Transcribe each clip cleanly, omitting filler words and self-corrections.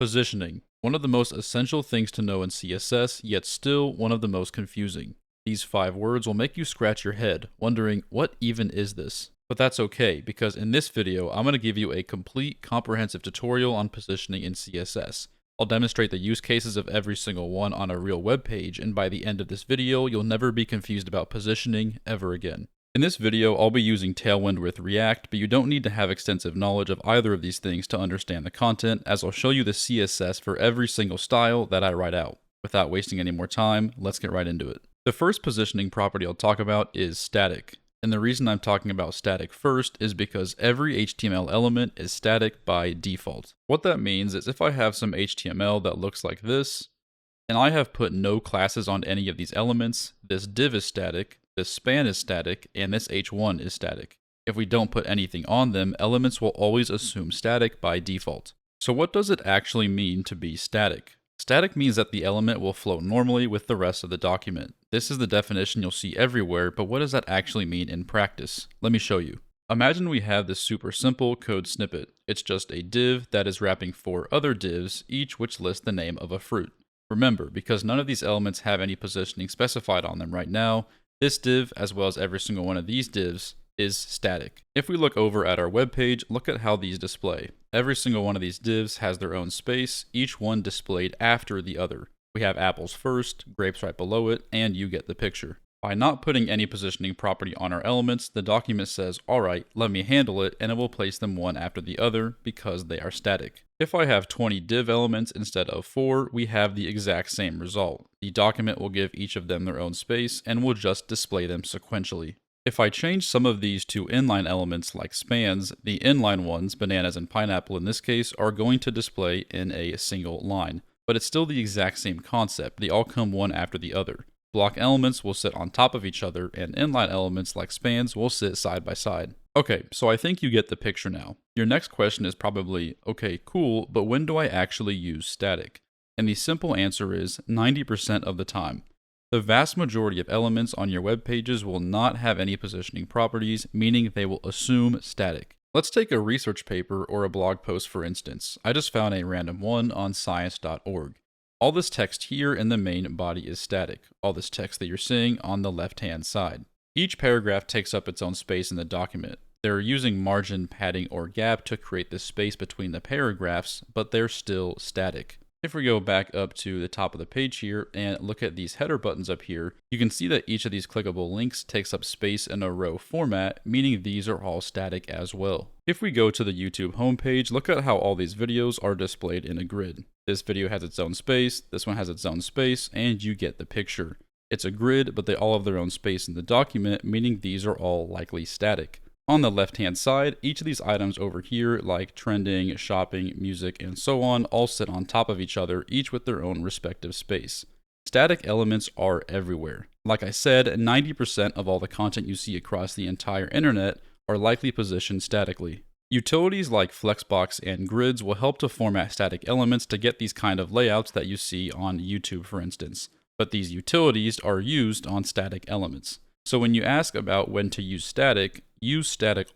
Positioning. One of the most essential things to know in CSS, yet still one of the most confusing. These 5 words will make you scratch your head, wondering, what even is this? But that's okay, because in this video, I'm going to give you a complete, comprehensive tutorial on positioning in CSS. I'll demonstrate the use cases of every single one on a real web page, and by the end of this video, you'll never be confused about positioning ever again. In this video, I'll be using Tailwind with React, but you don't need to have extensive knowledge of either of these things to understand the content, as I'll show you the CSS for every single style that I write out. Without wasting any more time, let's get right into it. The first positioning property I'll talk about is static. And the reason I'm talking about static first is because every HTML element is static by default. What that means is if I have some HTML that looks like this, and I have put no classes on any of these elements, this div is static, this span is static, and this h1 is static. If we don't put anything on them, elements will always assume static by default. So what does it actually mean to be static? Static means that the element will flow normally with the rest of the document. This is the definition you'll see everywhere, but what does that actually mean in practice? Let me show you. Imagine we have this super simple code snippet. It's just a div that is wrapping 4 other divs, each which lists the name of a fruit. Remember, because none of these elements have any positioning specified on them right now, this div, as well as every single one of these divs, is static. If we look over at our web page, look at how these display. Every single one of these divs has their own space, each one displayed after the other. We have apples first, grapes right below it, and you get the picture. By not putting any positioning property on our elements, the document says, alright, let me handle it, and it will place them one after the other because they are static. If I have 20 div elements instead of 4, we have the exact same result. The document will give each of them their own space and will just display them sequentially. If I change some of these to inline elements like spans, the inline ones, bananas and pineapple in this case, are going to display in a single line. But it's still the exact same concept. They all come one after the other. Block elements will sit on top of each other, and inline elements like spans will sit side by side. Okay, so I think you get the picture now. Your next question is probably, okay, cool, but when do I actually use static? And the simple answer is 90% of the time. The vast majority of elements on your web pages will not have any positioning properties, meaning they will assume static. Let's take a research paper or a blog post for instance. I just found a random one on science.org. All this text here in the main body is static, all this text that you're seeing on the left-hand side. Each paragraph takes up its own space in the document. They're using margin, padding, or gap to create this space between the paragraphs, but they're still static. If we go back up to the top of the page here and look at these header buttons up here, you can see that each of these clickable links takes up space in a row format, meaning these are all static as well. If we go to the YouTube homepage, look at how all these videos are displayed in a grid. This video has its own space, this one has its own space, and you get the picture. It's a grid, but they all have their own space in the document, meaning these are all likely static. On the left-hand side, each of these items over here, like trending, shopping, music, and so on, all sit on top of each other, each with their own respective space. Static elements are everywhere. Like I said, 90% of all the content you see across the entire internet are likely positioned statically. Utilities like Flexbox and grids will help to format static elements to get these kind of layouts that you see on YouTube, for instance. But these utilities are used on static elements. So when you ask about when to use static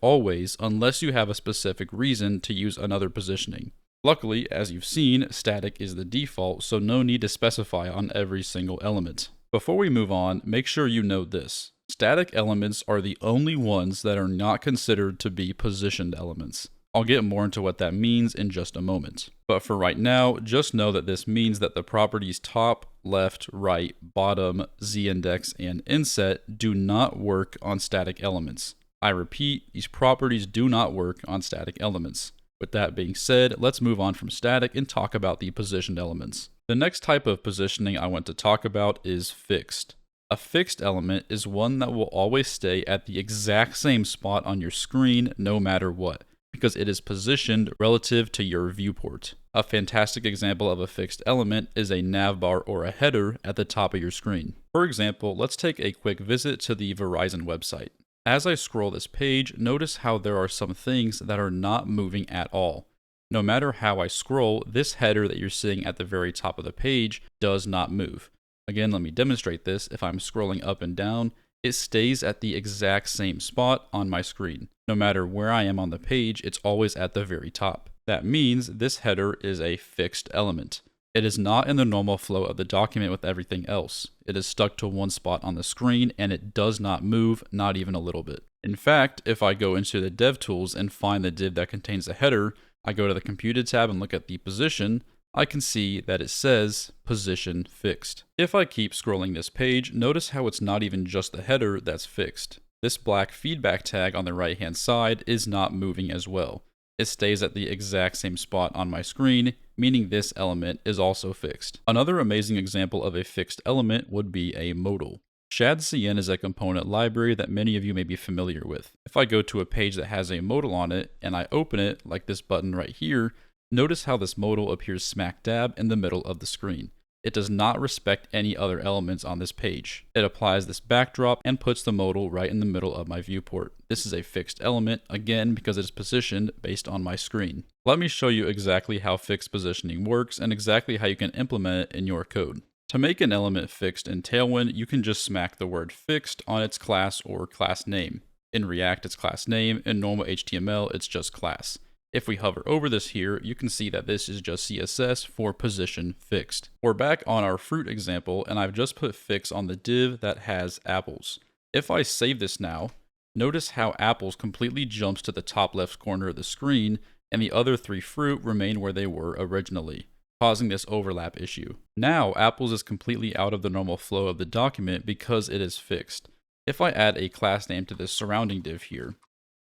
always unless you have a specific reason to use another positioning. Luckily, as you've seen, static is the default, so no need to specify on every single element. Before we move on, make sure you note this. Static elements are the only ones that are not considered to be positioned elements. I'll get more into what that means in just a moment. But for right now, just know that this means that the properties top, left, right, bottom, z-index, and inset do not work on static elements. I repeat, these properties do not work on static elements. With that being said, let's move on from static and talk about the positioned elements. The next type of positioning I want to talk about is fixed. A fixed element is one that will always stay at the exact same spot on your screen no matter what, because it is positioned relative to your viewport. A fantastic example of a fixed element is a navbar or a header at the top of your screen. For example, let's take a quick visit to the Verizon website. As I scroll this page, notice how there are some things that are not moving at all. No matter how I scroll, this header that you're seeing at the very top of the page does not move. Again, let me demonstrate this. If I'm scrolling up and down, it stays at the exact same spot on my screen. No matter where I am on the page, it's always at the very top. That means this header is a fixed element. It is not in the normal flow of the document with everything else. It is stuck to one spot on the screen and it does not move, not even a little bit. In fact, if I go into the DevTools and find the div that contains a header, I go to the Computed tab and look at the position, I can see that it says position fixed. If I keep scrolling this page, notice how it's not even just the header that's fixed. This black feedback tag on the right hand side is not moving as well. It stays at the exact same spot on my screen, meaning this element is also fixed. Another amazing example of a fixed element would be a modal. ShadCN is a component library that many of you may be familiar with. If I go to a page that has a modal on it and I open it, like this button right here, notice how this modal appears smack dab in the middle of the screen. It does not respect any other elements on this page. It applies this backdrop and puts the modal right in the middle of my viewport. This is a fixed element, again, because it is positioned based on my screen. Let me show you exactly how fixed positioning works and exactly how you can implement it in your code. To make an element fixed in Tailwind, you can just smack the word fixed on its class or class name. In React, it's class name. In normal HTML, it's just class. If we hover over this here, you can see that this is just CSS for position fixed. We're back on our fruit example, and I've just put fix on the div that has apples. If I save this now, notice how apples completely jumps to the top left corner of the screen, and the other three fruit remain where they were originally, causing this overlap issue. Now, apples is completely out of the normal flow of the document because it is fixed. If I add a class name to this surrounding div here,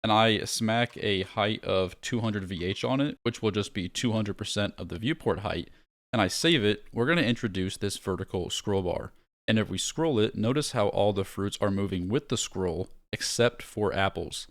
and I smack a height of 200 VH on it, which will just be 200% of the viewport height, and I save it, we're going to introduce this vertical scroll bar. And if we scroll it, notice how all the fruits are moving with the scroll, except for apples.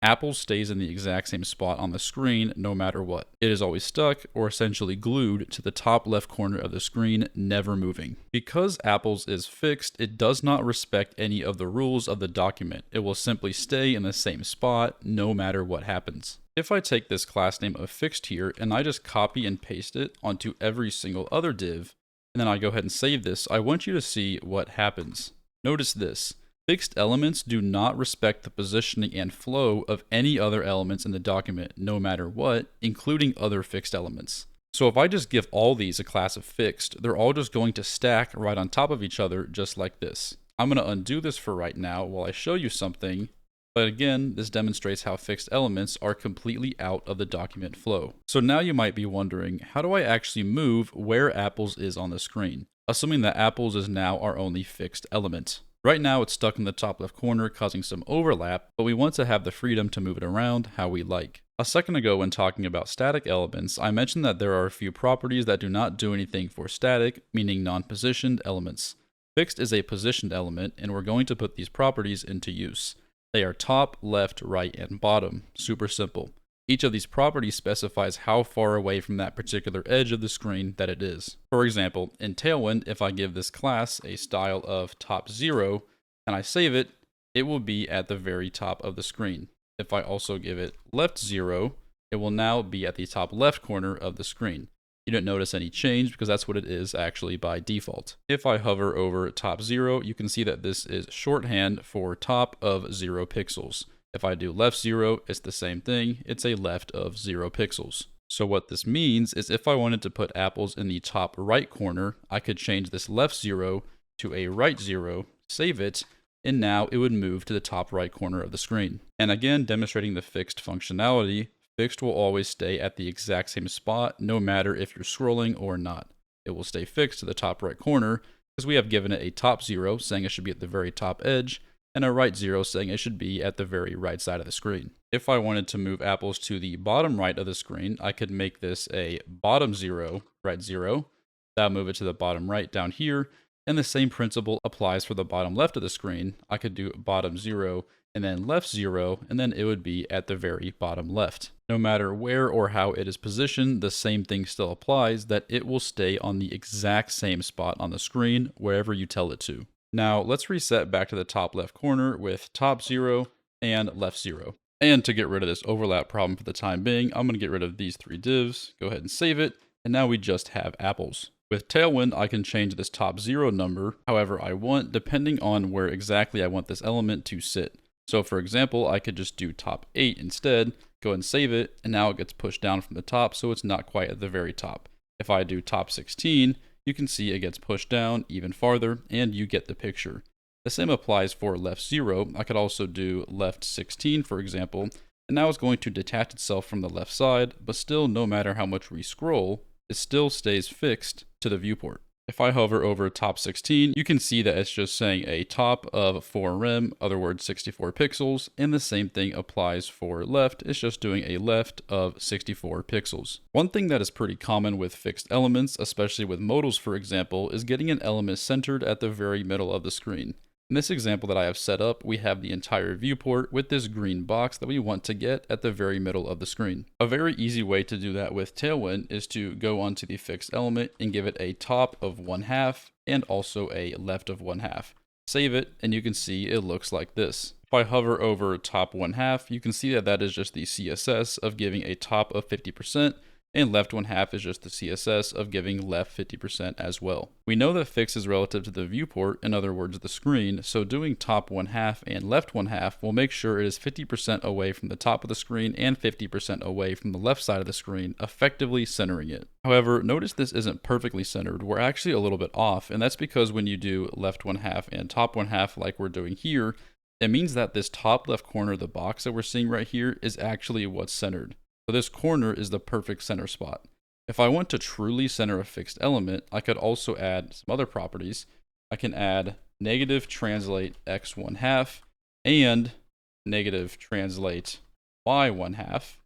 Apples stays in the exact same spot on the screen no matter what. It is always stuck, or essentially glued, to the top left corner of the screen, never moving. Because apples is fixed, it does not respect any of the rules of the document. It will simply stay in the same spot no matter what happens. If I take this class name of fixed here, and I just copy and paste it onto every single other div, and then I go ahead and save this, I want you to see what happens. Notice this. Fixed elements do not respect the positioning and flow of any other elements in the document, no matter what, including other fixed elements. So if I just give all these a class of fixed, they're all just going to stack right on top of each other, just like this. I'm going to undo this for right now while I show you something, but again, this demonstrates how fixed elements are completely out of the document flow. So now you might be wondering, how do I actually move where apples is on the screen, assuming that apples is now our only fixed element? Right now it's stuck in the top left corner, causing some overlap, but we want to have the freedom to move it around how we like. A second ago, when talking about static elements, I mentioned that there are a few properties that do not do anything for static, meaning non-positioned elements. Fixed is a positioned element, and we're going to put these properties into use. They are top, left, right, and bottom. Super simple. Each of these properties specifies how far away from that particular edge of the screen that it is. For example, in Tailwind, if I give this class a style of top 0 and I save it, it will be at the very top of the screen. If I also give it left 0, it will now be at the top left corner of the screen. You don't notice any change because that's what it is actually by default. If I hover over top 0, you can see that this is shorthand for top of 0 pixels. If I do left 0, it's the same thing. It's a left of 0 pixels. So what this means is if I wanted to put apples in the top right corner, I could change this left 0 to a right 0, save it, and now it would move to the top right corner of the screen. And again, demonstrating the fixed functionality, fixed will always stay at the exact same spot no matter if you're scrolling or not. It will stay fixed to the top right corner because we have given it a top 0 saying it should be at the very top edge, and a right 0 saying it should be at the very right side of the screen. If I wanted to move apples to the bottom right of the screen, I could make this a bottom 0, right 0. That'll move it to the bottom right down here, and the same principle applies for the bottom left of the screen. I could do bottom 0 and then left 0, and then it would be at the very bottom left. No matter where or how it is positioned, the same thing still applies, that it will stay on the exact same spot on the screen wherever you tell it to. Now let's reset back to the top left corner with top 0 and left 0. And to get rid of this overlap problem for the time being, I'm going to get rid of these 3 divs, go ahead and save it, and now we just have apples. With Tailwind, I can change this top 0 number however I want, depending on where exactly I want this element to sit. So for example, I could just do top 8 instead, go and save it, and now it gets pushed down from the top, so it's not quite at the very top. If I do top 16, you can see it gets pushed down even farther, and you get the picture. The same applies for left 0. I could also do left 16, for example, and now it's going to detach itself from the left side, but still, no matter how much we scroll, it still stays fixed to the viewport. If I hover over top 16, you can see that it's just saying a top of 4 rem, other words 64 pixels, and the same thing applies for left. It's just doing a left of 64 pixels. One thing that is pretty common with fixed elements, especially with modals for example, is getting an element centered at the very middle of the screen. In this example that I have set up, we have the entire viewport with this green box that we want to get at the very middle of the screen. A very easy way to do that with Tailwind is to go onto the fixed element and give it a top of 1/2 and also a left of 1/2. Save it, and you can see it looks like this. If I hover over top 1/2, you can see that that is just the CSS of giving a top of 50%, and left 1/2 is just the CSS of giving left 50% as well. We know that fixed is relative to the viewport, in other words the screen, so doing top 1/2 and left 1/2 will make sure it is 50% away from the top of the screen and 50% away from the left side of the screen, effectively centering it. However, notice this isn't perfectly centered. We're actually a little bit off, and that's because when you do left 1/2 and top 1/2 like we're doing here, it means that this top left corner of the box that we're seeing right here is actually what's centered. So this corner is the perfect center spot. If I want to truly center a fixed element, I could also add some other properties. I can add negative translate x 1/2 and negative translate y 1/2.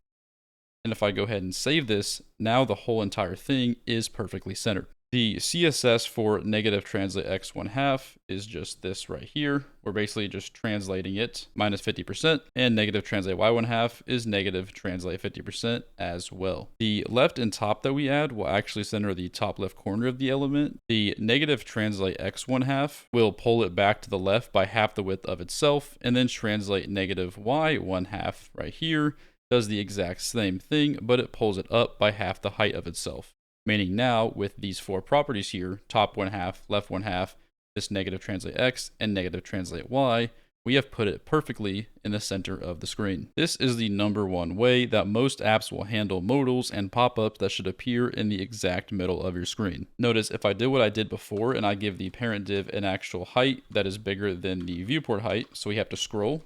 And if I go ahead and save this, now the whole entire thing is perfectly centered. The CSS for negative translate x 1/2 is just this right here. We're basically just translating it minus 50%, and negative translate y 1/2 is negative translate 50% as well. The left and top that we add will actually center the top left corner of the element. The negative translate x 1/2 will pull it back to the left by half the width of itself, and then translate negative y 1/2 right here does the exact same thing, but it pulls it up by half the height of itself. Meaning now, with these 4 properties here, top 1/2, left 1/2, this negative translate x, and negative translate y, we have put it perfectly in the center of the screen. This is the #1 way that most apps will handle modals and pop-ups that should appear in the exact middle of your screen. Notice if I did what I did before and I give the parent div an actual height that is bigger than the viewport height, so we have to scroll,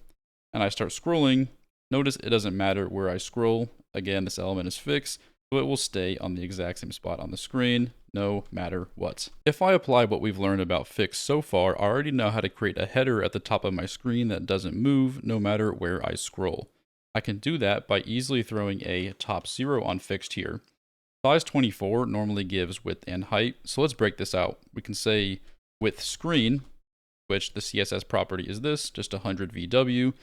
and I start scrolling, notice it doesn't matter where I scroll. Again, this element is fixed, so it will stay on the exact same spot on the screen, no matter what. If I apply what we've learned about fixed so far, I already know how to create a header at the top of my screen that doesn't move no matter where I scroll. I can do that by easily throwing a top 0 on fixed here. Size 24 normally gives width and height, so let's break this out. We can say width screen, which the CSS property is this, just 100 VW,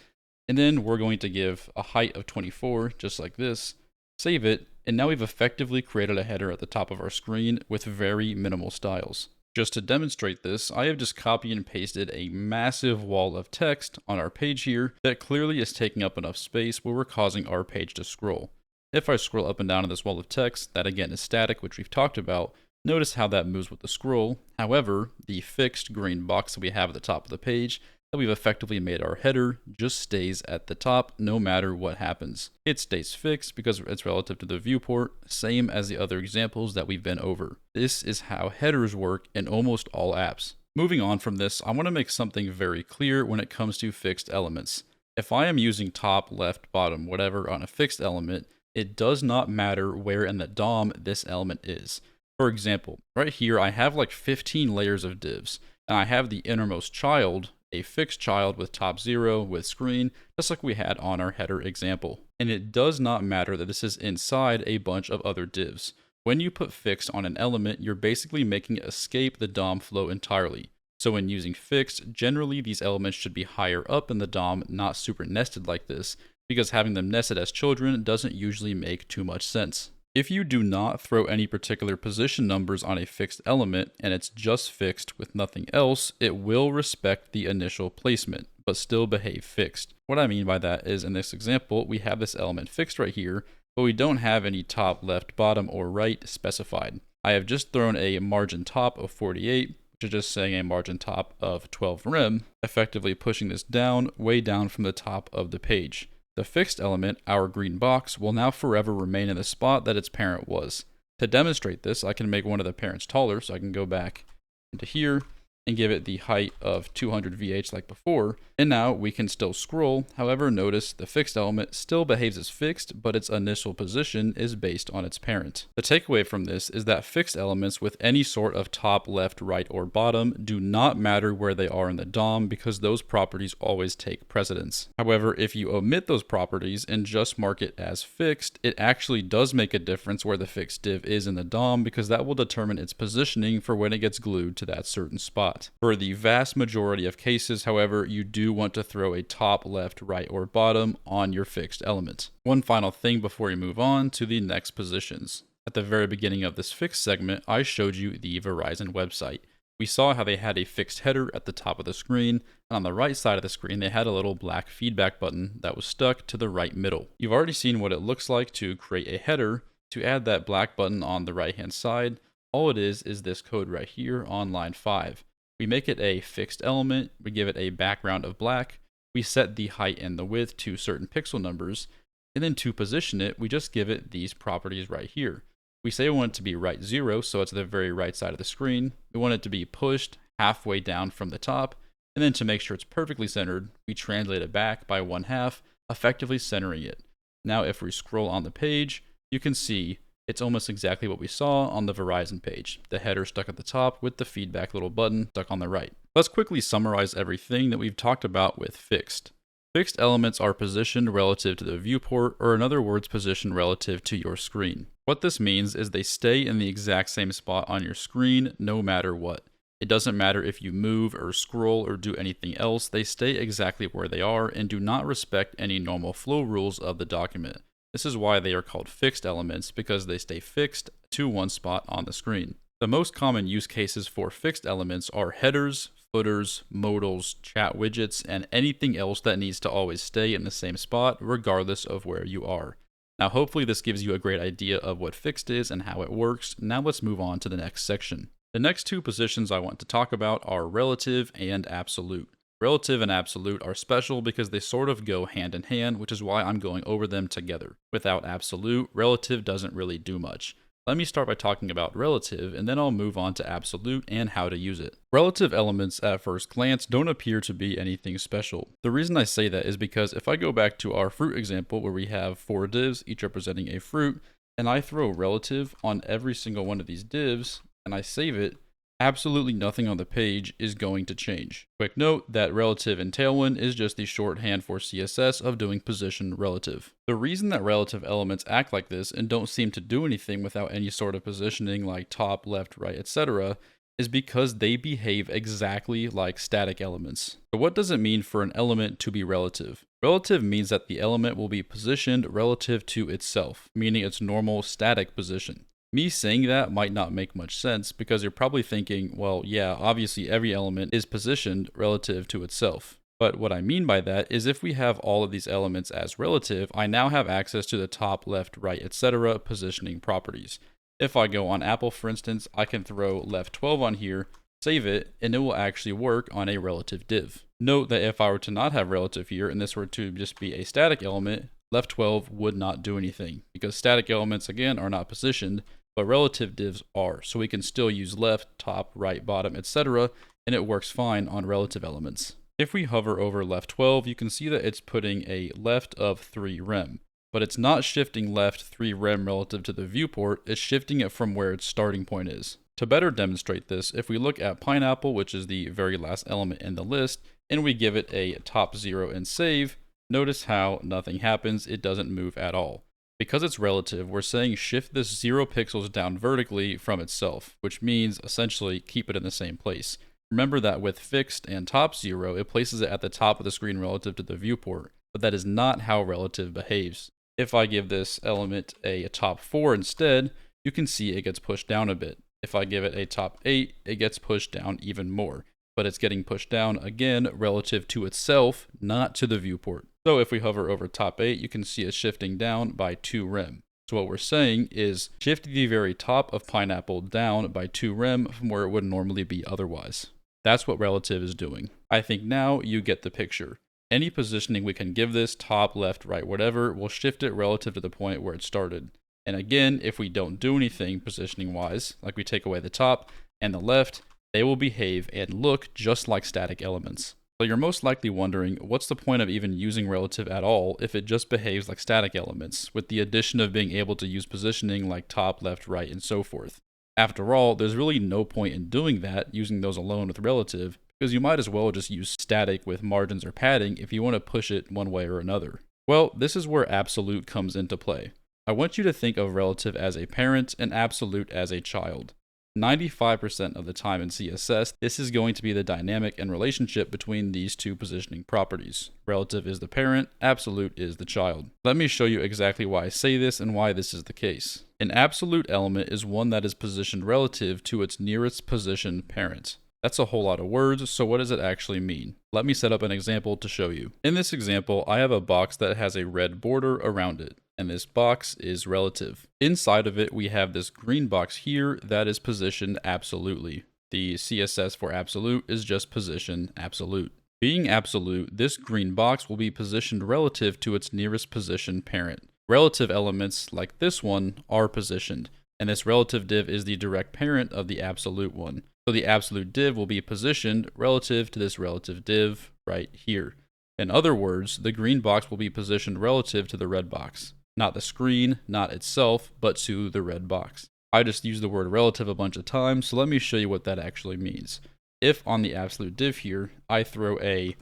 and then we're going to give a height of 24, just like this, save it, and now we've effectively created a header at the top of our screen with very minimal styles. Just to demonstrate this, I have just copied and pasted a massive wall of text on our page here that clearly is taking up enough space where we're causing our page to scroll. If I scroll up and down on this wall of text, that again is static, which we've talked about, notice how that moves with the scroll. However, the fixed green box that we have at the top of the page that we've effectively made our header just stays at the top no matter what happens. It stays fixed because it's relative to the viewport, same as the other examples that we've been over. This is how headers work in almost all apps. Moving on from this, I want to make something very clear when it comes to fixed elements. If I am using top, left, bottom, whatever on a fixed element, it does not matter where in the DOM this element is. For example, right here I have like 15 layers of divs, and I have the innermost child, a fixed child with top 0 with screen, just like we had on our header example. And it does not matter that this is inside a bunch of other divs. When you put fixed on an element, you're basically making it escape the DOM flow entirely. So when using fixed, generally these elements should be higher up in the DOM, not super nested like this, because having them nested as children doesn't usually make too much sense. If you do not throw any particular position numbers on a fixed element and it's just fixed with nothing else, it will respect the initial placement, but still behave fixed. What I mean by that is in this example, we have this element fixed right here, but we don't have any top, left, bottom, or right specified. I have just thrown a margin top of 48, which is just saying a margin top of 12 rem, effectively pushing this down, way down from the top of the page. The fixed element, our green box, will now forever remain in the spot that its parent was. To demonstrate this, I can make one of the parents taller, so I can go back into here and give it the height of 200 VH like before, and now we can still scroll. However, notice the fixed element still behaves as fixed, but its initial position is based on its parent. The takeaway from this is that fixed elements with any sort of top, left, right, or bottom do not matter where they are in the DOM because those properties always take precedence. However, if you omit those properties and just mark it as fixed, it actually does make a difference where the fixed div is in the DOM because that will determine its positioning for when it gets glued to that certain spot. For the vast majority of cases, however, you do want to throw a top, left, right, or bottom on your fixed element. One final thing before we move on to the next positions. At the very beginning of this fixed segment, I showed you the Verizon website. We saw how they had a fixed header at the top of the screen, and on the right side of the screen, they had a little black feedback button that was stuck to the right middle. You've already seen what it looks like to create a header. To add that black button on the right-hand side, all it is this code right here on line 5. We make it a fixed element, we give it a background of black, we set the height and the width to certain pixel numbers, and then to position it, we just give it these properties right here. We say we want it to be right 0, so it's the very right side of the screen. We want it to be pushed halfway down from the top, and then to make sure it's perfectly centered, we translate it back by 1/2, effectively centering it. Now if we scroll on the page, you can see it's almost exactly what we saw on the Verizon page. The header stuck at the top with the feedback little button stuck on the right. Let's quickly summarize everything that we've talked about with fixed. Fixed elements are positioned relative to the viewport, or in other words, positioned relative to your screen. What this means is they stay in the exact same spot on your screen no matter what. It doesn't matter if you move or scroll or do anything else, they stay exactly where they are and do not respect any normal flow rules of the document. This is why they are called fixed elements, because they stay fixed to one spot on the screen. The most common use cases for fixed elements are headers, footers, modals, chat widgets, and anything else that needs to always stay in the same spot regardless of where you are. Now hopefully this gives you a great idea of what fixed is and how it works. Now let's move on to the next section. The next two positions I want to talk about are relative and absolute. Relative and absolute are special because they sort of go hand in hand, which is why I'm going over them together. Without absolute, relative doesn't really do much. Let me start by talking about relative, and then I'll move on to absolute and how to use it. Relative elements at first glance don't appear to be anything special. The reason I say that is because if I go back to our fruit example where we have 4 divs, each representing a fruit, and I throw relative on every single one of these divs, and I save it, absolutely nothing on the page is going to change. Quick note that relative in Tailwind is just the shorthand for CSS of doing position relative. The reason that relative elements act like this and don't seem to do anything without any sort of positioning like top, left, right, etc. is because they behave exactly like static elements. So what does it mean for an element to be relative? Relative means that the element will be positioned relative to itself, meaning its normal static position. Me saying that might not make much sense because you're probably thinking, well, yeah, obviously every element is positioned relative to itself. But what I mean by that is if we have all of these elements as relative, I now have access to the top, left, right, etc. positioning properties. If I go on Apple, for instance, I can throw left 12 on here, save it, and it will actually work on a relative div. Note that if I were to not have relative here and this were to just be a static element, left 12 would not do anything because static elements, again, are not positioned, but relative divs are. So we can still use left, top, right, bottom, etc., and it works fine on relative elements. If we hover over left 12, you can see that it's putting a left of 3 rem, but it's not shifting left 3 rem relative to the viewport, it's shifting it from where its starting point is. To better demonstrate this, if we look at pineapple, which is the very last element in the list, and we give it a top 0 and save, notice how nothing happens, it doesn't move at all. Because it's relative, we're saying shift this 0 pixels down vertically from itself, which means essentially keep it in the same place. Remember that with fixed and top 0, it places it at the top of the screen relative to the viewport, but that is not how relative behaves. If I give this element a top 4 instead, you can see it gets pushed down a bit. If I give it a top 8, it gets pushed down even more, but it's getting pushed down again relative to itself, not to the viewport. So if we hover over top 8, you can see it's shifting down by 2 rem. So what we're saying is shift the very top of pineapple down by 2 rem from where it would normally be otherwise. That's what relative is doing. I think now you get the picture. Any positioning we can give this, top, left, right, whatever, will shift it relative to the point where it started. And again, if we don't do anything positioning wise, like we take away the top and the left, they will behave and look just like static elements. So you're most likely wondering, what's the point of even using relative at all if it just behaves like static elements, with the addition of being able to use positioning like top, left, right, and so forth. After all, there's really no point in doing that, using those alone with relative, because you might as well just use static with margins or padding if you want to push it one way or another. Well, this is where absolute comes into play. I want you to think of relative as a parent and absolute as a child. 95% of the time in CSS, this is going to be the dynamic and relationship between these two positioning properties. Relative is the parent, absolute is the child. Let me show you exactly why I say this and why this is the case. An absolute element is one that is positioned relative to its nearest position parent. That's a whole lot of words, so what does it actually mean? Let me set up an example to show you. In this example, I have a box that has a red border around it, and this box is relative. Inside of it, we have this green box here that is positioned absolutely. The CSS for absolute is just position absolute. Being absolute, this green box will be positioned relative to its nearest position parent. Relative elements, like this one, are positioned, and this relative div is the direct parent of the absolute one. So the absolute div will be positioned relative to this relative div right here. In other words, the green box will be positioned relative to the red box. Not the screen, not itself, but to the red box. I just used the word relative a bunch of times, so let me show you what that actually means. If on the absolute div here, I throw a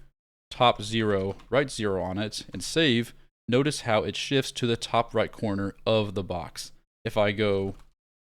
top 0, right 0 on it and save, notice how it shifts to the top right corner of the box. If I go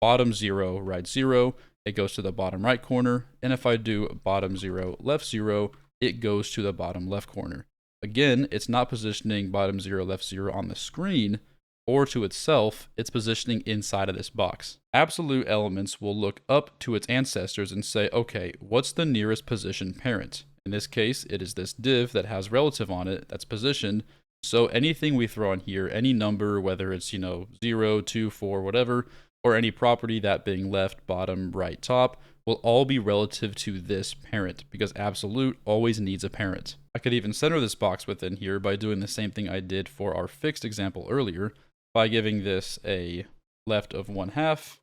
bottom 0, right 0, it goes to the bottom right corner, and if I do bottom 0, left 0, it goes to the bottom left corner. Again, it's not positioning bottom 0, left 0 on the screen or to itself, it's positioning inside of this box. Absolute elements will look up to its ancestors and say, okay, what's the nearest position parent? In this case, it is this div that has relative on it that's positioned. So anything we throw on here, any number, whether it's, 0, 2, 4, whatever, or any property, that being left, bottom, right, top, will all be relative to this parent, because absolute always needs a parent. I could even center this box within here by doing the same thing I did for our fixed example earlier, by giving this a left of 1/2,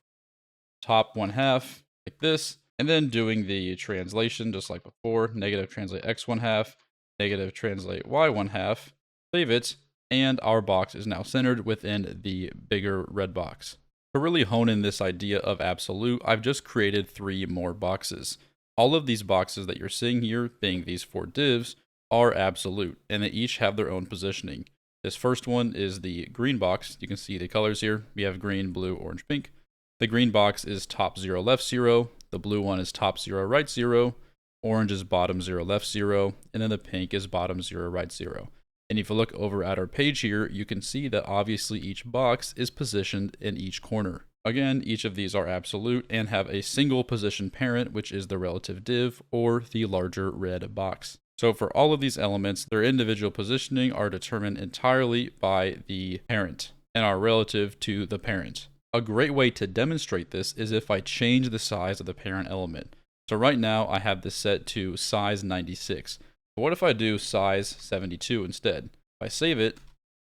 top 1/2, like this, and then doing the translation just like before, negative translate x 1/2, negative translate y 1/2, save it, and our box is now centered within the bigger red box. To really hone in this idea of absolute, I've just created 3 more boxes. All of these boxes that you're seeing here, being these 4 divs, are absolute, and they each have their own positioning. This first one is the green box. You can see the colors here. We have green, blue, orange, pink. The green box is top 0, left 0. The blue one is top 0, right 0. Orange is bottom 0, left 0. And then the pink is bottom 0, right 0. And if you look over at our page here, you can see that obviously each box is positioned in each corner. Again, each of these are absolute and have a single position parent, which is the relative div or the larger red box. So for all of these elements, their individual positioning are determined entirely by the parent and are relative to the parent. A great way to demonstrate this is if I change the size of the parent element. So right now I have this set to size 96. But what if I do size 72 instead? If I save it,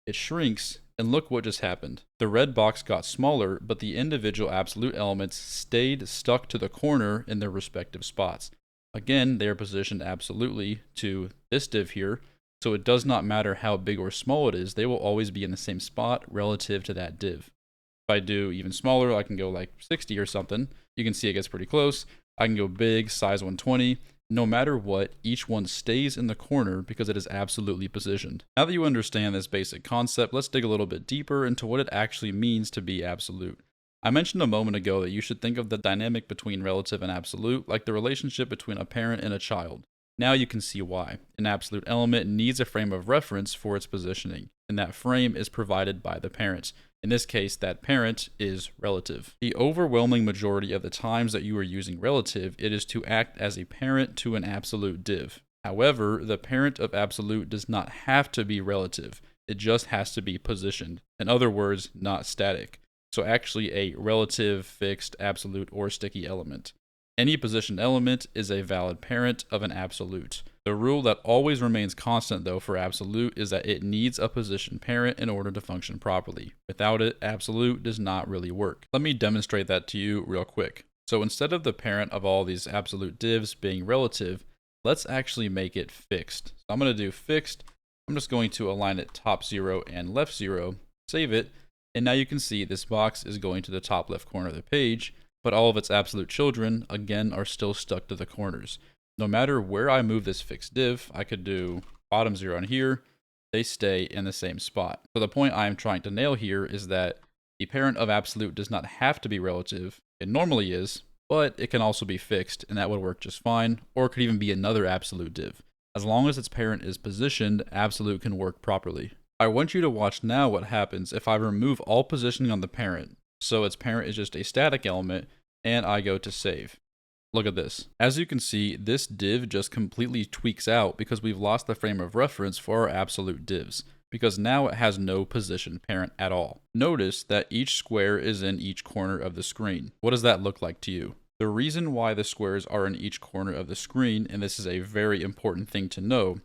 it shrinks, and look what just happened. The red box got smaller, but the individual absolute elements stayed stuck to the corner in their respective spots. Again, they are positioned absolutely to this div here, so it does not matter how big or small it is, they will always be in the same spot relative to that div. If I do even smaller, I can go like 60 or something. You can see it gets pretty close. I can go big, size 120. No matter what, each one stays in the corner because it is absolutely positioned. Now that you understand this basic concept, let's dig a little bit deeper into what it actually means to be absolute. I mentioned a moment ago that you should think of the dynamic between relative and absolute like the relationship between a parent and a child. Now you can see why. An absolute element needs a frame of reference for its positioning, and that frame is provided by the parent. In this case, that parent is relative. The overwhelming majority of the times that you are using relative, it is to act as a parent to an absolute div. However, the parent of absolute does not have to be relative. It just has to be positioned. In other words, not static. So actually a relative, fixed, absolute, or sticky element. Any positioned element is a valid parent of an absolute. The rule that always remains constant though for absolute is that it needs a position parent in order to function properly. Without it, absolute does not really work. Let me demonstrate that to you real quick. So instead of the parent of all these absolute divs being relative, let's actually make it fixed. So I'm going to do fixed. I'm just going to align it top 0 and left 0, save it, and now you can see this box is going to the top left corner of the page, but all of its absolute children, again, are still stuck to the corners. No matter where I move this fixed div, I could do bottom 0 on here, they stay in the same spot. So the point I'm trying to nail here is that the parent of absolute does not have to be relative. It normally is, but it can also be fixed, and that would work just fine, or it could even be another absolute div. As long as its parent is positioned, absolute can work properly. I want you to watch now what happens if I remove all positioning on the parent, so its parent is just a static element, and I go to save. Look at this. As you can see, this div just completely tweaks out because we've lost the frame of reference for our absolute divs, because now it has no position parent at all. Notice that each square is in each corner of the screen. What does that look like to you? The reason why the squares are in each corner of the screen, and this is a very important thing to know,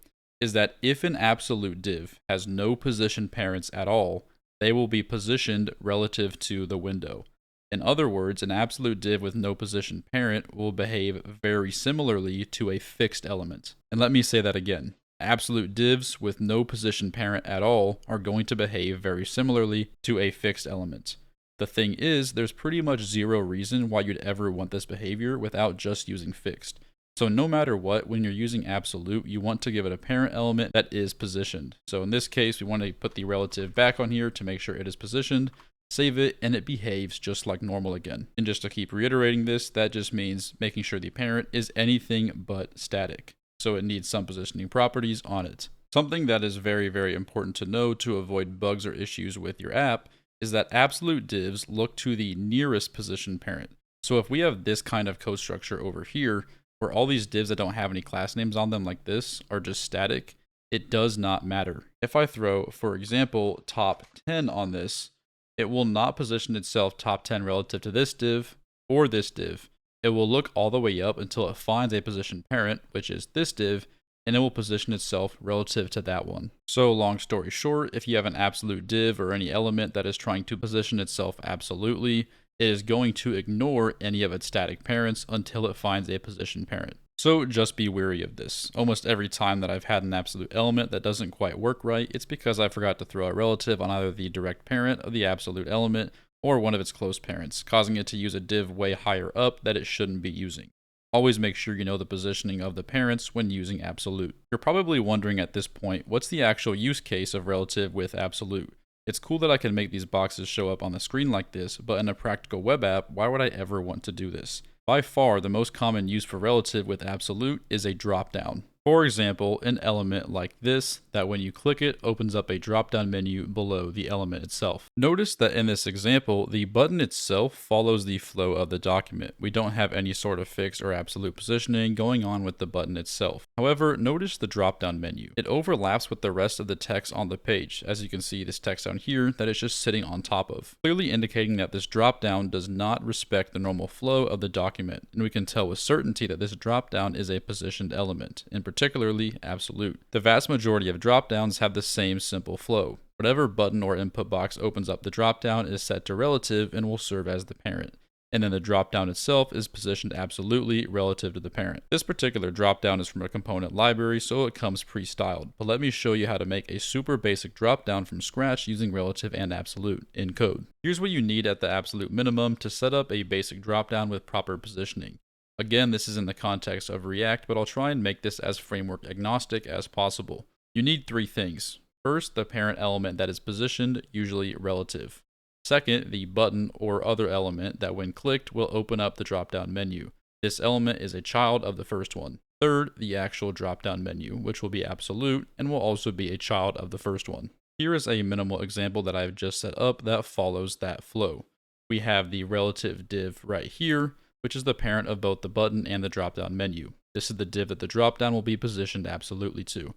is that if an absolute div has no position parents at all, they will be positioned relative to the window. In other words, an absolute div with no position parent will behave very similarly to a fixed element. And let me say that again. Absolute divs with no position parent at all are going to behave very similarly to a fixed element. The thing is, there's pretty much zero reason why you'd ever want this behavior without just using fixed. So no matter what, when you're using absolute, you want to give it a parent element that is positioned. So in this case, we want to put the relative back on here to make sure it is positioned, save it, and it behaves just like normal again. And just to keep reiterating this, that just means making sure the parent is anything but static. So it needs some positioning properties on it. Something that is very, very important to know to avoid bugs or issues with your app is that absolute divs look to the nearest position parent. So if we have this kind of code structure over here, where all these divs that don't have any class names on them like this are just static, it does not matter. If I throw, for example, top 10 on this, it will not position itself top 10 relative to this div or this div. It will look all the way up until it finds a position parent, which is this div, and it will position itself relative to that one. So long story short, if you have an absolute div or any element that is trying to position itself absolutely, it is going to ignore any of its static parents until it finds a position parent. So just be wary of this. Almost every time that I've had an absolute element that doesn't quite work right, it's because I forgot to throw a relative on either the direct parent of the absolute element or one of its close parents, causing it to use a div way higher up that it shouldn't be using. Always make sure you know the positioning of the parents when using absolute. You're probably wondering at this point, what's the actual use case of relative with absolute? It's cool that I can make these boxes show up on the screen like this, but in a practical web app, why would I ever want to do this? By far, the most common use for relative with absolute is a dropdown. For example, an element like this, that when you click it, opens up a drop-down menu below the element itself. Notice that in this example, the button itself follows the flow of the document. We don't have any sort of fixed or absolute positioning going on with the button itself. However, notice the drop-down menu. It overlaps with the rest of the text on the page. As you can see, this text down here that it's just sitting on top of, clearly indicating that this drop-down does not respect the normal flow of the document, and we can tell with certainty that this drop-down is a positioned element, in particularly absolute. The vast majority of dropdowns have the same simple flow. Whatever button or input box opens up the dropdown is set to relative and will serve as the parent. And then the dropdown itself is positioned absolutely relative to the parent. This particular dropdown is from a component library, so it comes pre-styled. But let me show you how to make a super basic dropdown from scratch using relative and absolute in code. Here's what you need at the absolute minimum to set up a basic dropdown with proper positioning. Again, this is in the context of React, but I'll try and make this as framework agnostic as possible. You need three things. First, the parent element that is positioned, usually relative. Second, the button or other element that when clicked will open up the drop-down menu. This element is a child of the first one. Third, the actual drop-down menu, which will be absolute and will also be a child of the first one. Here is a minimal example that I've just set up that follows that flow. We have the relative div right here, which is the parent of both the button and the drop-down menu. This is the div that the drop-down will be positioned absolutely to.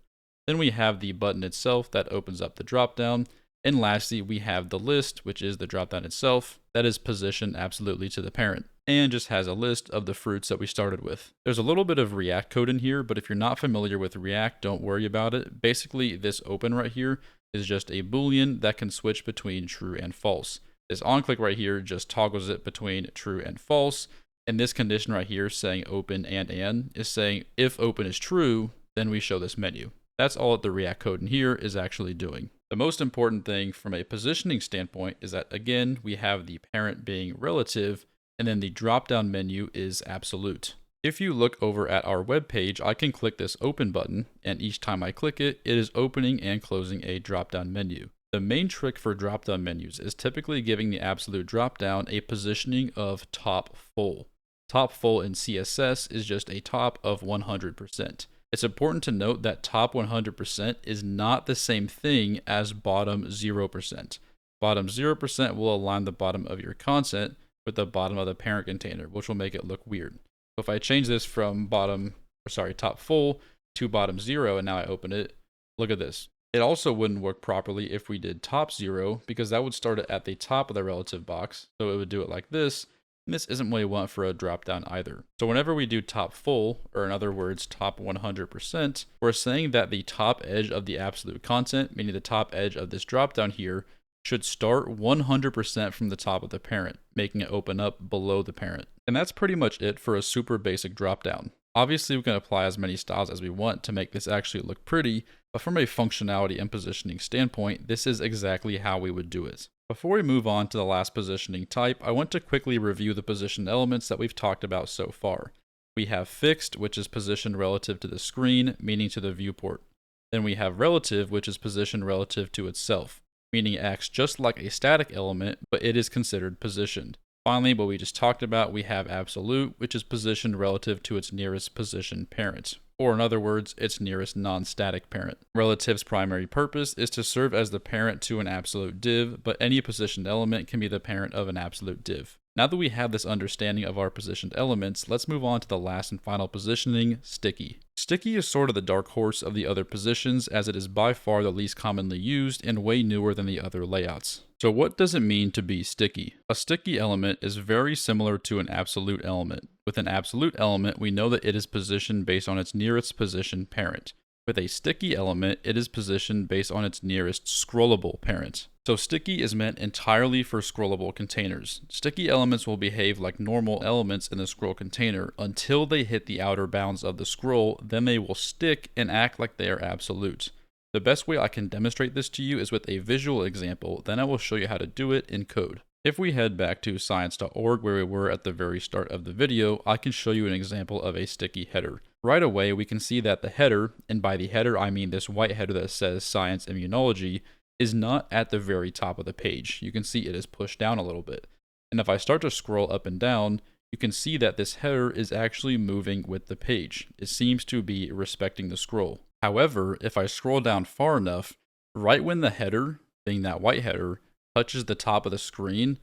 Then we have the button itself that opens up the dropdown. And lastly, we have the list, which is the dropdown itself, that is positioned absolutely to the parent, and just has a list of the fruits that we started with. There's a little bit of React code in here, but if you're not familiar with React, don't worry about it. Basically, this open right here is just a Boolean that can switch between true and false. This onClick right here just toggles it between true and false. And this condition right here saying open and is saying if open is true, then we show this menu. That's all that the React code in here is actually doing. The most important thing from a positioning standpoint is that, again, we have the parent being relative, and then the drop-down menu is absolute. If you look over at our web page, I can click this open button, and each time I click it, it is opening and closing a drop-down menu. The main trick for drop-down menus is typically giving the absolute drop-down a positioning of top full. Top full in CSS is just a top of 100%. It's important to note that top 100% is not the same thing as bottom 0%. Bottom 0% will align the bottom of your content with the bottom of the parent container, which will make it look weird. So if I change this from top full to bottom 0, and now I open it, look at this. It also wouldn't work properly if we did top 0, because that would start it at the top of the relative box. So it would do it like this. And this isn't what we want for a dropdown either. So whenever we do top full, or in other words, top 100%, we're saying that the top edge of the absolute content, meaning the top edge of this dropdown here, should start 100% from the top of the parent, making it open up below the parent. And that's pretty much it for a super basic dropdown. Obviously, we can apply as many styles as we want to make this actually look pretty, but from a functionality and positioning standpoint, this is exactly how we would do it. Before we move on to the last positioning type, I want to quickly review the position elements that we've talked about so far. We have fixed, which is positioned relative to the screen, meaning to the viewport. Then we have relative, which is positioned relative to itself, meaning it acts just like a static element, but it is considered positioned. Finally, what we just talked about, we have absolute, which is positioned relative to its nearest position parent, or in other words, its nearest non-static parent. Relative's primary purpose is to serve as the parent to an absolute div, but any positioned element can be the parent of an absolute div. Now that we have this understanding of our positioned elements, let's move on to the last and final positioning, sticky. Sticky is sort of the dark horse of the other positions, as it is by far the least commonly used and way newer than the other layouts. So what does it mean to be sticky? A sticky element is very similar to an absolute element. With an absolute element, we know that it is positioned based on its nearest position parent. With a sticky element, it is positioned based on its nearest scrollable parent. So sticky is meant entirely for scrollable containers. Sticky elements will behave like normal elements in the scroll container until they hit the outer bounds of the scroll, then they will stick and act like they are absolute. The best way I can demonstrate this to you is with a visual example, then I will show you how to do it in code. If we head back to science.org where we were at the very start of the video, I can show you an example of a sticky header. Right away, we can see that the header, and by the header I mean this white header that says Science Immunology, is not at the very top of the page. You can see it is pushed down a little bit. And if I start to scroll up and down, you can see that this header is actually moving with the page. It seems to be respecting the scroll. However, if I scroll down far enough, right when the header, being that white header, touches the top of the screen,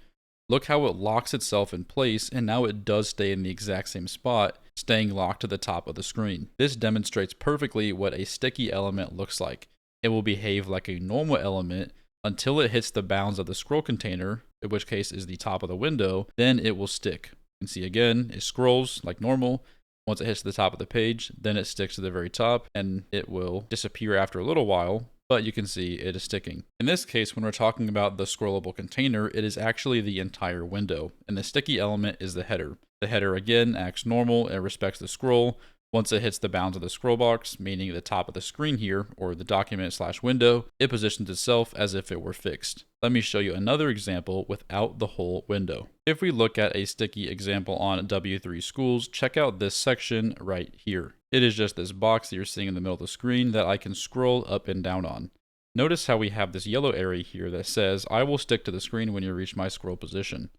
look how it locks itself in place, and now it does stay in the exact same spot, staying locked to the top of the screen. This demonstrates perfectly what a sticky element looks like. It will behave like a normal element until it hits the bounds of the scroll container, in which case is the top of the window, then it will stick. You can see again, it scrolls like normal. Once it hits the top of the page, then it sticks to the very top, and it will disappear after a little while, but you can see it is sticking. In this case, when we're talking about the scrollable container, it is actually the entire window, and the sticky element is the header. The header again acts normal and respects the scroll. Once it hits the bounds of the scroll box, meaning the top of the screen here, or the document/window, it positions itself as if it were fixed. Let me show you another example without the whole window. If we look at a sticky example on W3 Schools, check out this section right here. It is just this box that you're seeing in the middle of the screen that I can scroll up and down on. Notice how we have this yellow area here that says, I will stick to the screen when you reach my scroll position.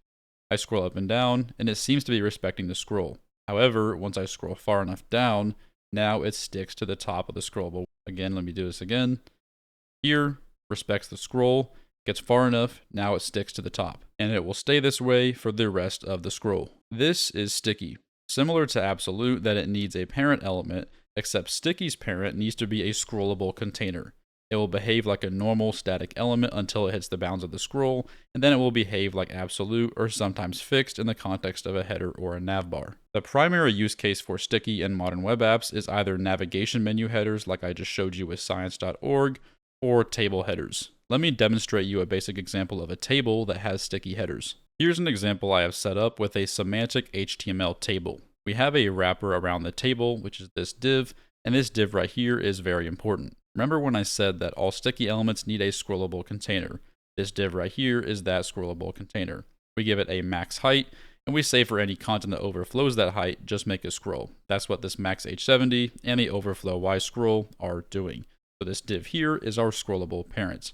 I scroll up and down, and it seems to be respecting the scroll. However, once I scroll far enough down, now it sticks to the top of the scroll. But again, let me do this again. Here, respects the scroll, gets far enough, now it sticks to the top. And it will stay this way for the rest of the scroll. This is sticky. Similar to absolute, that it needs a parent element, except Sticky's parent needs to be a scrollable container. It will behave like a normal static element until it hits the bounds of the scroll, and then it will behave like absolute or sometimes fixed in the context of a header or a navbar. The primary use case for Sticky in modern web apps is either navigation menu headers like I just showed you with science.org, or table headers. Let me demonstrate you a basic example of a table that has sticky headers. Here's an example I have set up with a semantic HTML table. We have a wrapper around the table, which is this div, and this div right here is very important. Remember when I said that all sticky elements need a scrollable container? This div right here is that scrollable container. We give it a max height, and we say for any content that overflows that height, just make a scroll. That's what this max h70 and the overflow y scroll are doing. So this div here is our scrollable parent.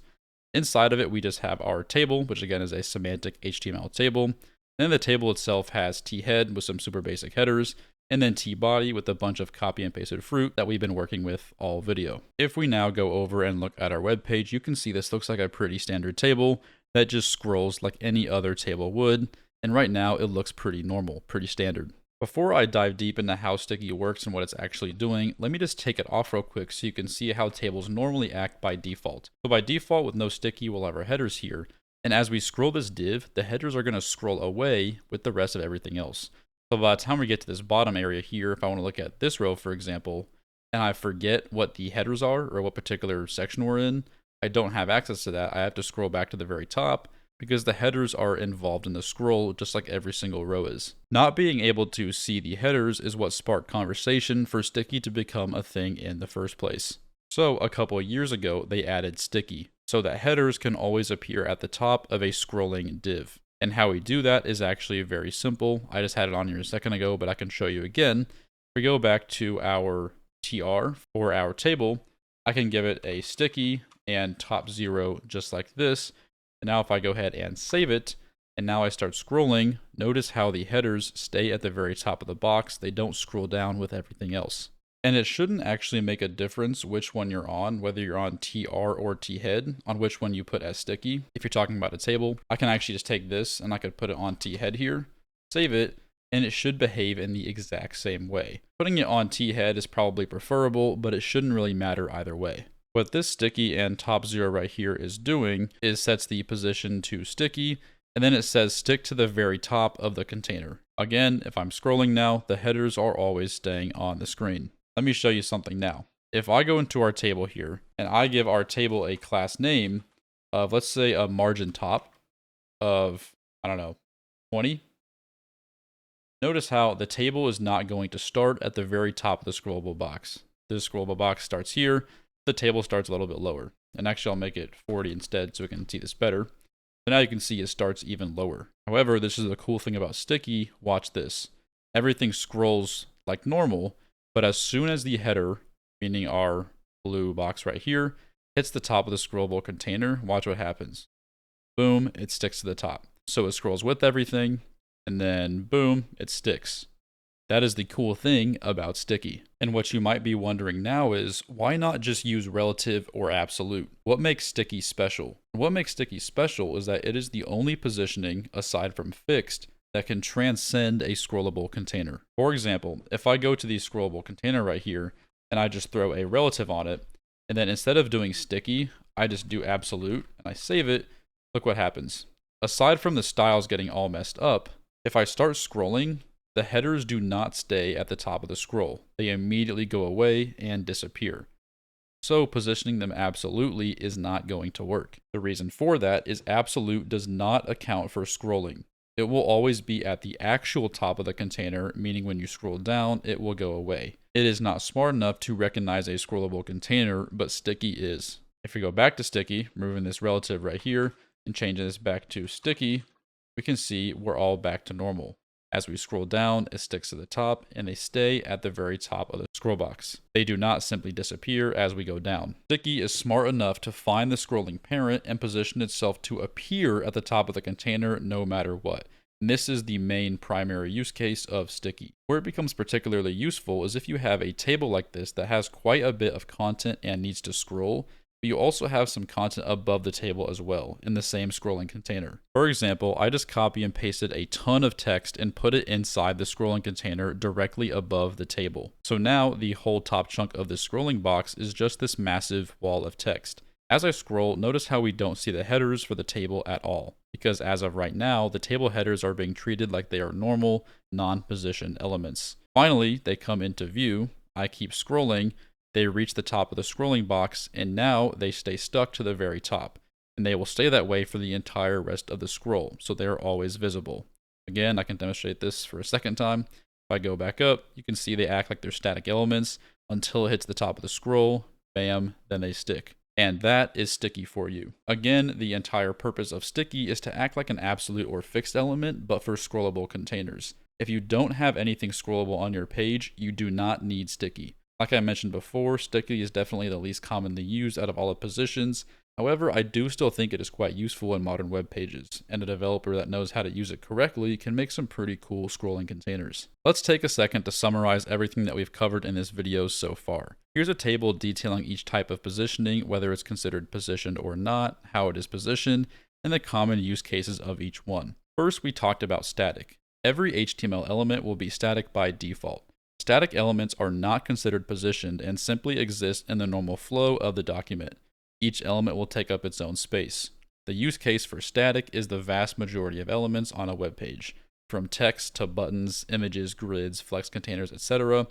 Inside of it, we just have our table, which again is a semantic HTML table. Then the table itself has t-head with some super basic headers, and then t-body with a bunch of copy and pasted fruit that we've been working with all video. If we now go over and look at our web page, you can see this looks like a pretty standard table that just scrolls like any other table would, and right now it looks pretty normal, pretty standard. Before I dive deep into how Sticky works and what it's actually doing, let me just take it off real quick so you can see how tables normally act by default. So by default, with no sticky, we'll have our headers here, and as we scroll this div, the headers are going to scroll away with the rest of everything else. So by the time we get to this bottom area here, if I want to look at this row, for example, and I forget what the headers are or what particular section we're in, I don't have access to that. I have to scroll back to the very top because the headers are involved in the scroll just like every single row is. Not being able to see the headers is what sparked conversation for Sticky to become a thing in the first place. So a couple of years ago, they added Sticky so that headers can always appear at the top of a scrolling div. And how we do that is actually very simple. I just had it on here a second ago, but I can show you again. If we go back to our TR for our table, I can give it a sticky and top 0 just like this. And now if I go ahead and save it, and now I start scrolling, notice how the headers stay at the very top of the box. They don't scroll down with everything else. And it shouldn't actually make a difference which one you're on, whether you're on TR or T-head, on which one you put as sticky. If you're talking about a table, I can actually just take this and I could put it on T-head here, save it, and it should behave in the exact same way. Putting it on T-head is probably preferable, but it shouldn't really matter either way. What this sticky and top 0 right here is doing is sets the position to sticky, and then it says stick to the very top of the container. Again, if I'm scrolling now, the headers are always staying on the screen. Let me show you something now. If I go into our table here and I give our table a class name of, let's say, a margin top of, I don't know, 20. Notice how the table is not going to start at the very top of the scrollable box. This scrollable box starts here. The table starts a little bit lower. And actually, I'll make it 40 instead so we can see this better. So now you can see it starts even lower. However, this is the cool thing about Sticky. Watch this. Everything scrolls like normal. But as soon as the header, meaning our blue box right here, hits the top of the scrollable container, watch what happens. Boom, it sticks to the top. So it scrolls with everything, and then boom, it sticks. That is the cool thing about Sticky. And what you might be wondering now is, why not just use relative or absolute? What makes Sticky special? What makes Sticky special is that it is the only positioning, aside from fixed, that can transcend a scrollable container. For example, if I go to the scrollable container right here and I just throw a relative on it, and then instead of doing sticky, I just do absolute and I save it, look what happens. Aside from the styles getting all messed up, if I start scrolling, the headers do not stay at the top of the scroll. They immediately go away and disappear. So positioning them absolutely is not going to work. The reason for that is absolute does not account for scrolling. It will always be at the actual top of the container, meaning when you scroll down, it will go away. It is not smart enough to recognize a scrollable container, but Sticky is. If we go back to Sticky, removing this relative right here, and changing this back to Sticky, we can see we're all back to normal. As we scroll down, it sticks to the top, and they stay at the very top of the scroll box. They do not simply disappear as we go down. Sticky is smart enough to find the scrolling parent and position itself to appear at the top of the container no matter what. And this is the main primary use case of Sticky. Where it becomes particularly useful is if you have a table like this that has quite a bit of content and needs to scroll, But you also have some content above the table as well in the same scrolling container. For example, I just copy and pasted a ton of text and put it inside the scrolling container directly above the table. So now the whole top chunk of the scrolling box is just this massive wall of text. As I scroll, notice how we don't see the headers for the table at all, because as of right now, the table headers are being treated like they are normal, non-position elements. Finally, they come into view. I keep scrolling, they reach the top of the scrolling box, and now they stay stuck to the very top. And they will stay that way for the entire rest of the scroll, so they're always visible. Again, I can demonstrate this for a second time. If I go back up, you can see they act like they're static elements until it hits the top of the scroll, bam, then they stick. And that is sticky for you. Again, the entire purpose of sticky is to act like an absolute or fixed element, but for scrollable containers. If you don't have anything scrollable on your page, you do not need sticky. Like I mentioned before, sticky is definitely the least commonly used out of all the positions. However, I do still think it is quite useful in modern web pages, and a developer that knows how to use it correctly can make some pretty cool scrolling containers. Let's take a second to summarize everything that we've covered in this video so far. Here's a table detailing each type of positioning, whether it's considered positioned or not, how it is positioned, and the common use cases of each one. First, we talked about static. Every HTML element will be static by default. Static elements are not considered positioned and simply exist in the normal flow of the document. Each element will take up its own space. The use case for static is the vast majority of elements on a web page, from text to buttons, images, grids, flex containers, etc.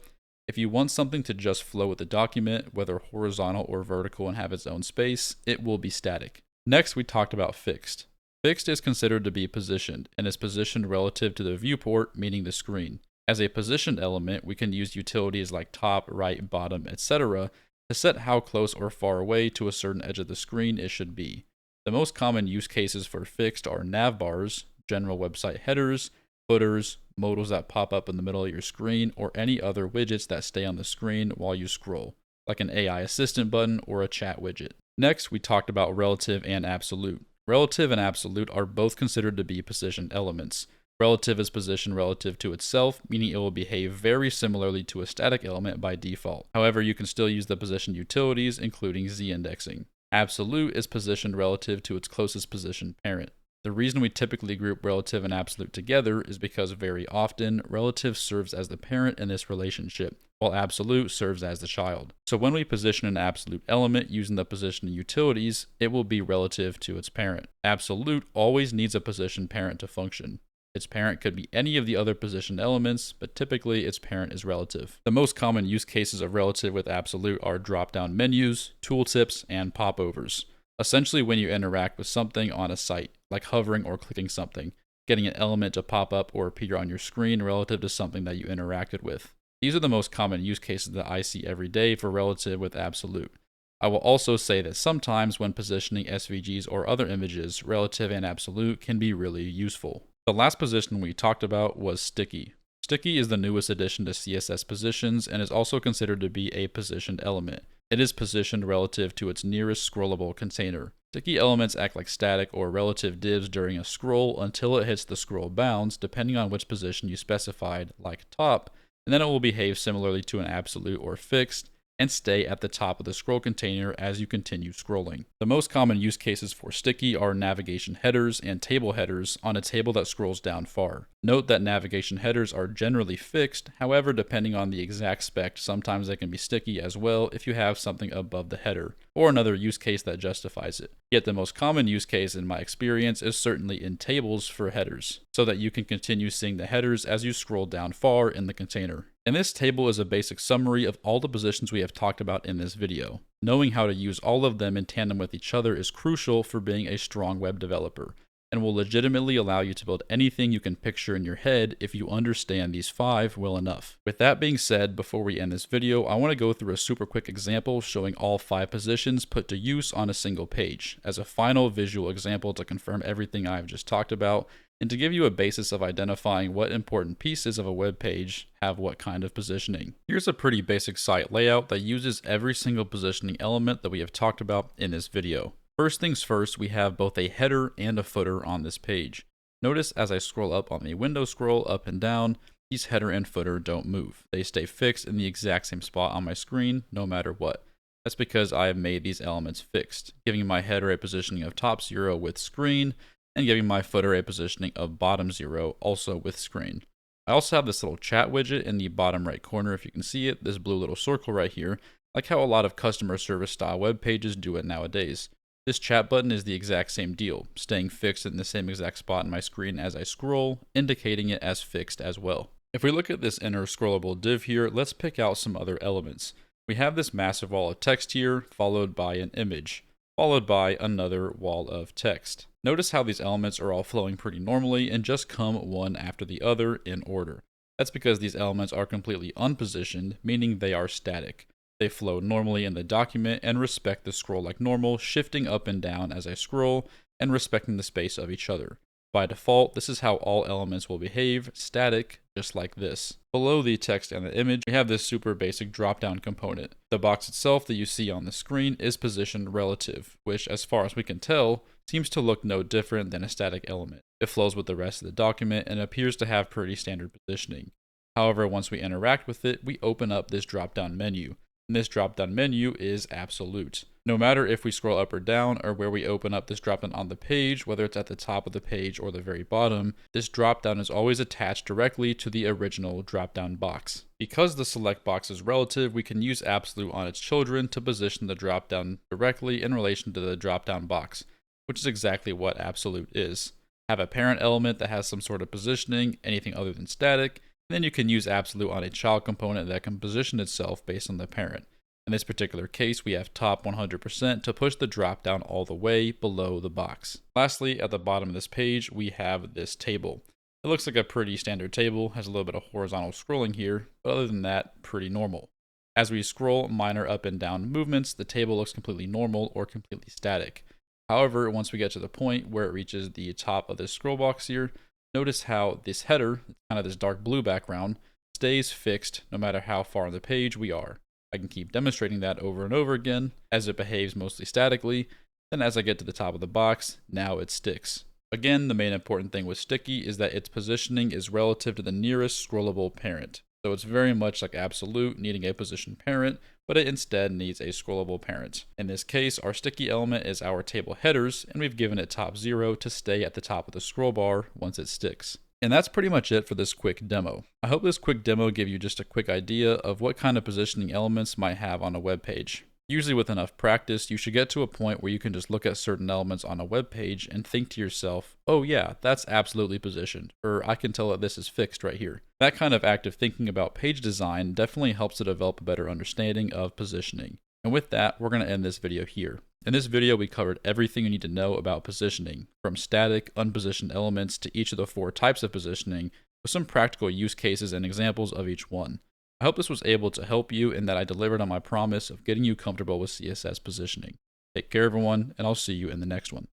If you want something to just flow with the document, whether horizontal or vertical and have its own space, it will be static. Next, we talked about fixed. Fixed is considered to be positioned and is positioned relative to the viewport, meaning the screen. As a positioned element, we can use utilities like top, right, bottom, etc. to set how close or far away to a certain edge of the screen it should be. The most common use cases for fixed are navbars, general website headers, footers, modals that pop up in the middle of your screen, or any other widgets that stay on the screen while you scroll, like an AI assistant button or a chat widget. Next, we talked about relative and absolute. Relative and absolute are both considered to be positioned elements. Relative is positioned relative to itself, meaning it will behave very similarly to a static element by default. However, you can still use the position utilities, including z-indexing. Absolute is positioned relative to its closest positioned parent. The reason we typically group relative and absolute together is because very often, relative serves as the parent in this relationship, while absolute serves as the child. So when we position an absolute element using the position utilities, it will be relative to its parent. Absolute always needs a position parent to function. Its parent could be any of the other positioned elements, but typically its parent is relative. The most common use cases of relative with absolute are drop-down menus, tooltips, and popovers. Essentially when you interact with something on a site, like hovering or clicking something, getting an element to pop up or appear on your screen relative to something that you interacted with. These are the most common use cases that I see every day for relative with absolute. I will also say that sometimes when positioning SVGs or other images, relative and absolute can be really useful. The last position we talked about was sticky. Sticky is the newest addition to CSS positions and is also considered to be a positioned element. It is positioned relative to its nearest scrollable container. Sticky elements act like static or relative divs during a scroll until it hits the scroll bounds, depending on which position you specified, like top, and then it will behave similarly to an absolute or fixed, and stay at the top of the scroll container as you continue scrolling. The most common use cases for sticky are navigation headers and table headers on a table that scrolls down far. Note that navigation headers are generally fixed, however, depending on the exact spec, sometimes they can be sticky as well if you have something above the header, or another use case that justifies it. Yet the most common use case in my experience is certainly in tables for headers, so that you can continue seeing the headers as you scroll down far in the container. And this table is a basic summary of all the positions we have talked about in this video. Knowing how to use all of them in tandem with each other is crucial for being a strong web developer, and will legitimately allow you to build anything you can picture in your head if you understand these 5 well enough. With that being said, before we end this video, I want to go through a super quick example showing all 5 positions put to use on a single page, as a final visual example to confirm everything I've just talked about, and to give you a basis of identifying what important pieces of a web page have what kind of positioning. Here's a pretty basic site layout that uses every single positioning element that we have talked about in this video. First things first, we have both a header and a footer on this page. Notice as I scroll up on the window scroll up and down, these header and footer don't move. They stay fixed in the exact same spot on my screen no matter what. That's because I have made these elements fixed, giving my header a positioning of top 0 with screen, and giving my footer a positioning of bottom 0 also with screen. I also have this little chat widget in the bottom right corner, if you can see it, this blue little circle right here, like how a lot of customer service style web pages do it nowadays. This chat button is the exact same deal, staying fixed in the same exact spot on my screen as I scroll, indicating it as fixed as well. If we look at this inner scrollable div here, let's pick out some other elements. We have this massive wall of text here, followed by an image, followed by another wall of text. Notice how these elements are all flowing pretty normally and just come one after the other in order. That's because these elements are completely unpositioned, meaning they are static. They flow normally in the document and respect the scroll like normal, shifting up and down as I scroll and respecting the space of each other. By default, this is how all elements will behave, static, just like this. Below the text and the image, we have this super basic drop-down component. The box itself that you see on the screen is positioned relative, which, as far as we can tell, seems to look no different than a static element. It flows with the rest of the document and appears to have pretty standard positioning. However, once we interact with it, we open up this drop-down menu. And this drop-down menu is absolute. No matter if we scroll up or down, or where we open up this drop-down on the page, whether it's at the top of the page or the very bottom, this drop-down is always attached directly to the original drop-down box. Because the select box is relative, we can use absolute on its children to position the drop-down directly in relation to the drop-down box, which is exactly what absolute is. Have a parent element that has some sort of positioning, anything other than static, and then you can use absolute on a child component that can position itself based on the parent. In this particular case, we have top 100% to push the drop down all the way below the box. Lastly, at the bottom of this page, we have this table. It looks like a pretty standard table, has a little bit of horizontal scrolling here, but other than that, pretty normal. As we scroll minor up and down movements, the table looks completely normal or completely static. However, once we get to the point where it reaches the top of this scroll box here, notice how this header, kind of this dark blue background, stays fixed no matter how far on the page we are. I can keep demonstrating that over and over again as it behaves mostly statically. Then as I get to the top of the box, now it sticks. Again, the main important thing with sticky is that its positioning is relative to the nearest scrollable parent. So it's very much like absolute needing a position parent, but it instead needs a scrollable parent. In this case, our sticky element is our table headers, and we've given it top 0 to stay at the top of the scroll bar once it sticks. And that's pretty much it for this quick demo. I hope this quick demo gave you just a quick idea of what kind of positioning elements might have on a web page. Usually with enough practice, you should get to a point where you can just look at certain elements on a web page and think to yourself, oh yeah, that's absolutely positioned, or I can tell that this is fixed right here. That kind of active thinking about page design definitely helps to develop a better understanding of positioning. And with that, we're going to end this video here. In this video, we covered everything you need to know about positioning, from static, unpositioned elements to each of the 4 types of positioning, with some practical use cases and examples of each one. I hope this was able to help you and that I delivered on my promise of getting you comfortable with CSS positioning. Take care, everyone, and I'll see you in the next one.